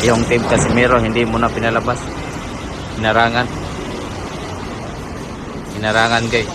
Yung Team Casimero hindi mo na pinalabas. Hinarangan. Hinarangan guys.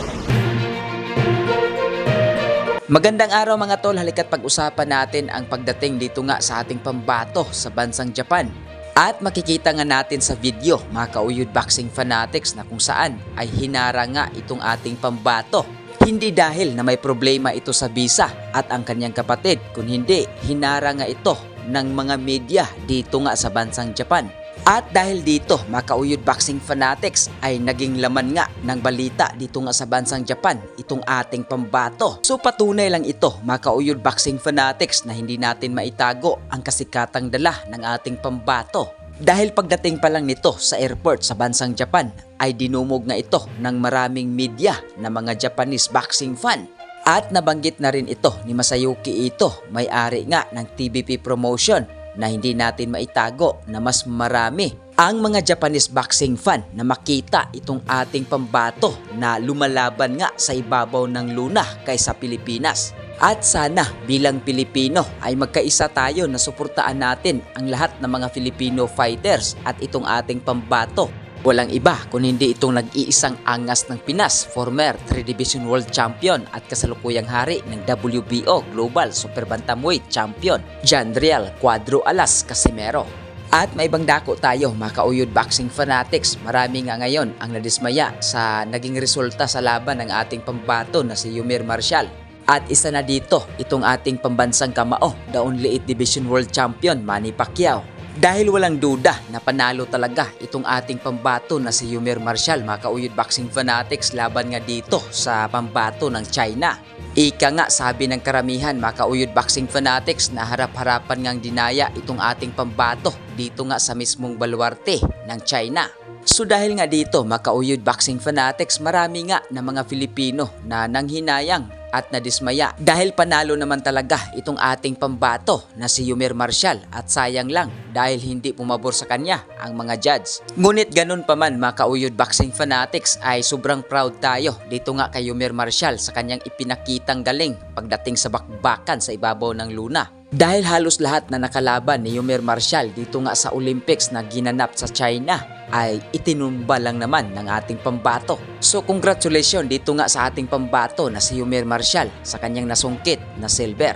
Magandang araw mga tol, halika't pag-usapan natin ang pagdating dito nga sa ating pambato sa bansang Japan. At makikita nga natin sa video mga kauyod boxing fanatics na kung saan ay hinara nga itong ating pambato. Hindi dahil na may problema ito sa visa at ang kanyang kapatid, kung hindi hinara nga ito ng mga media dito nga sa bansang Japan. At dahil dito, mga kauyod boxing fanatics ay naging laman nga ng balita dito nga sa bansang Japan, itong ating pambato. So patunay lang ito, mga kauyod boxing fanatics, na hindi natin maitago ang kasikatang dala ng ating pambato. Dahil pagdating pa lang nito sa airport sa bansang Japan, ay dinumog nga ito ng maraming media na mga Japanese boxing fan. At nabanggit na rin ito ni Masayuki Ito, may-ari nga ng TBP Promotion, na hindi natin maitago na mas marami ang mga Japanese boxing fan na makita itong ating pambato na lumalaban nga sa ibabaw ng luna kaysa Pilipinas. At sana bilang Pilipino ay magkaisa tayo na suportaan natin ang lahat ng mga Filipino fighters at itong ating pambato. Walang iba kung hindi itong nag-iisang angas ng Pinas, former 3 Division World Champion at kasalukuyang hari ng WBO Global Super Bantamweight Champion, Jandriel Cuadro Alas Casimero. At may ibang dako tayo mga kauyod boxing fanatics, marami nga ngayon ang nadismaya sa naging resulta sa laban ng ating pambato na si Yumir Marcial. At isa na dito itong ating pambansang kamao, the only 8 Division World Champion Manny Pacquiao. Dahil walang duda na panalo talaga itong ating pambato na si Yumir Marcial, mga kauyod boxing fanatics, laban nga dito sa pambato ng China. Ika nga sabi ng karamihan mga kauyod boxing fanatics na harap-harapan ngang dinaya itong ating pambato dito nga sa mismong baluarte ng China. So dahil nga dito mga kauyod boxing fanatics, marami nga na mga Filipino na nanghinayang at nadismaya dahil panalo naman talaga itong ating pambato na si Yumir Marcial, at sayang lang dahil hindi pumabor sa kanya ang mga judge. Ngunit ganun pa man mga kauyod boxing fanatics ay sobrang proud tayo dito nga kay Yumir Marcial sa kanyang ipinakitang galing pagdating sa bakbakan sa ibabaw ng luna. Dahil halos lahat na nakalaban ni Yumir Marcial dito nga sa Olympics na ginanap sa China ay itinumba lang naman ng ating pambato. So congratulations dito nga sa ating pambato na si Yumir Marcial sa kanyang nasungkit na silver.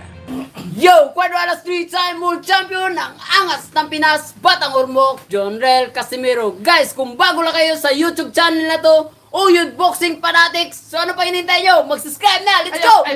Yo! Cuadro Alas 3-time World Champion ng angas ng Pinas, Batang Ormoc, Jandriel Casimero. Guys, kung bago lang kayo sa YouTube channel na to, Uyod Boxing Fanatics, so ano pa hinintay nyo? Mag-subscribe na! Let's go!